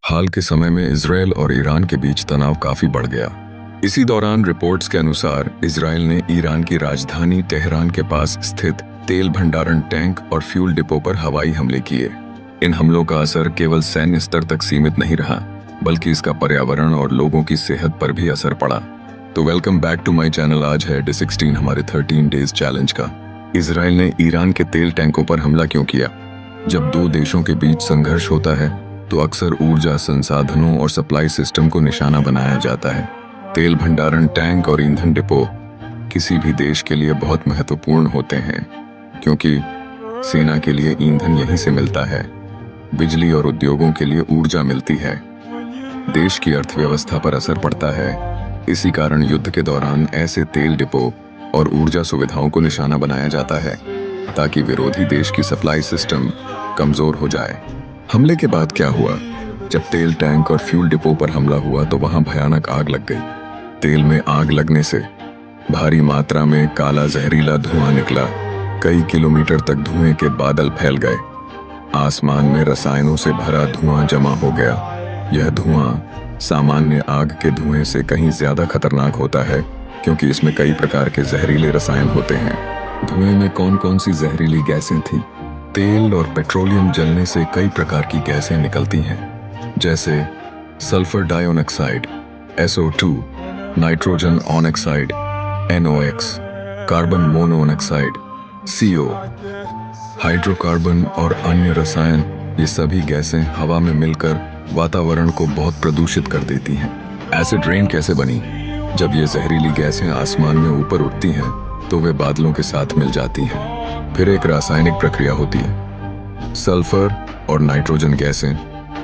हाल के समय में इजराइल और ईरान के बीच तनाव काफी बढ़ गया। इसी दौरान रिपोर्ट्स के अनुसार इजराइल ने ईरान की राजधानी तेहरान के पास स्थित तेल भंडारण टैंक और फ्यूल डिपो पर हवाई हमले किए। इन हमलों का असर केवल सैन्य स्तर तक सीमित नहीं रहा, बल्कि इसका पर्यावरण और लोगों की सेहत पर भी असर पड़ा। तो welcome back to my channel. आज है डे 16 हमारे 13 डेज चैलेंज का। इजराइल ने ईरान के तेल टैंकों पर हमला क्यों किया? जब दो देशों के बीच संघर्ष होता है तो अक्सर ऊर्जा संसाधनों और सप्लाई सिस्टम को निशाना बनाया जाता है। तेल भंडारण टैंक और ईंधन डिपो किसी भी देश के लिए बहुत महत्वपूर्ण होते हैं, क्योंकि सेना के लिए ईंधन यहीं से मिलता है, बिजली और उद्योगों के लिए ऊर्जा मिलती है, देश की अर्थव्यवस्था पर असर पड़ता है। इसी कारण युद्ध के दौरान ऐसे तेल डिपो और ऊर्जा सुविधाओं को निशाना बनाया जाता है, ताकि विरोधी देश की सप्लाई सिस्टम कमजोर हो जाए। हमले के बाद क्या हुआ? जब तेल टैंक और फ्यूल डिपो पर हमला हुआ तो वहां भयानक आग लग गई। तेल में आग लगने से भारी मात्रा में काला जहरीला धुआं निकला। कई किलोमीटर तक धुएं के बादल फैल गए। आसमान में रसायनों से भरा धुआं जमा हो गया। यह धुआं सामान्य आग के धुएं से कहीं ज्यादा खतरनाक होता है, क्योंकि इसमें कई प्रकार के जहरीले रसायन होते हैं। धुएं में कौन कौन सी जहरीली गैसें थीं? तेल और पेट्रोलियम जलने से कई प्रकार की गैसें निकलती हैं, जैसे sulphur dioxide SO2, nitrogen oxide NOx, carbon monoxide CO, hydrocarbon और अन्य रसायन। ये सभी गैसें हवा में मिलकर वातावरण को बहुत प्रदूषित कर देती हैं। एसिड रेन कैसे बनी? जब ये जहरीली गैसें आसमान में ऊपर उठती हैं तो वे बादलों के साथ मिल जाती हैं। फिर एक रासायनिक प्रक्रिया होती है। सल्फर और नाइट्रोजन गैसें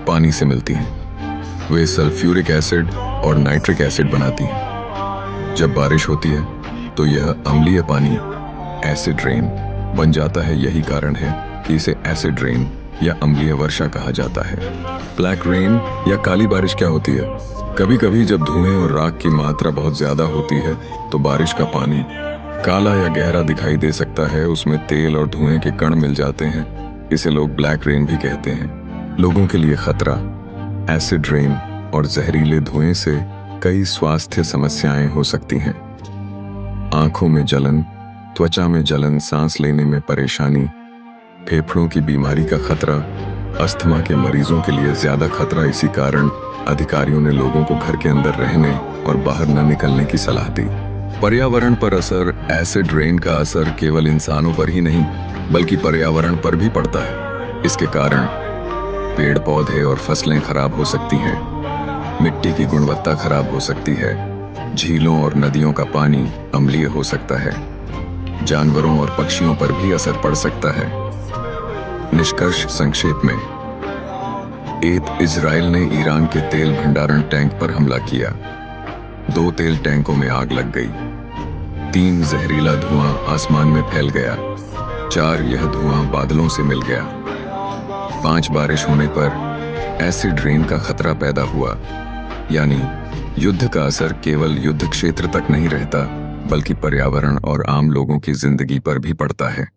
पानी से मिलती हैं। वे सल्फ्यूरिक एसिड और नाइट्रिक एसिड बनाती हैं। जब बारिश होती है तो यह अम्लीय पानी एसिड रेन बन जाता है। यही कारण है कि इसे एसिड रेन या अम्लीय वर्षा कहा जाता है। ब्लैक रेन या काली बारिश क्या होती है? कभी कभी जब धुएं और राख की मात्रा बहुत ज्यादा होती है तो बारिश का पानी काला या गहरा दिखाई दे सकता है। उसमें तेल और धुएं के कण मिल जाते हैं। इसे लोग ब्लैक रेन भी कहते हैं। लोगों के लिए खतरा। एसिड रेन और जहरीले धुएं से कई स्वास्थ्य समस्याएं हो सकती हैं। आंखों में जलन, त्वचा में जलन, सांस लेने में परेशानी, फेफड़ों की बीमारी का खतरा। अस्थमा के मरीजों के लिए ज्यादा खतरा। इसी कारण अधिकारियों ने लोगों को घर के अंदर रहने और बाहर न निकलने की सलाह दी। पर्यावरण पर असर। एसिड रेन का असर केवल इंसानों पर ही नहीं, बल्कि पर्यावरण पर भी पड़ता है। इसके कारण पेड़ पौधे और फसलें खराब हो सकती हैं, मिट्टी की गुणवत्ता खराब हो सकती है, झीलों और नदियों का पानी अम्लीय हो सकता है, जानवरों और पक्षियों पर भी असर पड़ सकता है। निष्कर्ष संक्षेप में, इजराइल ने ईरान के तेल भंडारण टैंक पर हमला किया। 2 तेल टैंकों में आग लग गई। 3 जहरीला धुआं आसमान में फैल गया। 4 यह धुआं बादलों से मिल गया। 5 बारिश होने पर एसिड रेन का खतरा पैदा हुआ। यानी युद्ध का असर केवल युद्ध क्षेत्र तक नहीं रहता, बल्कि पर्यावरण और आम लोगों की जिंदगी पर भी पड़ता है।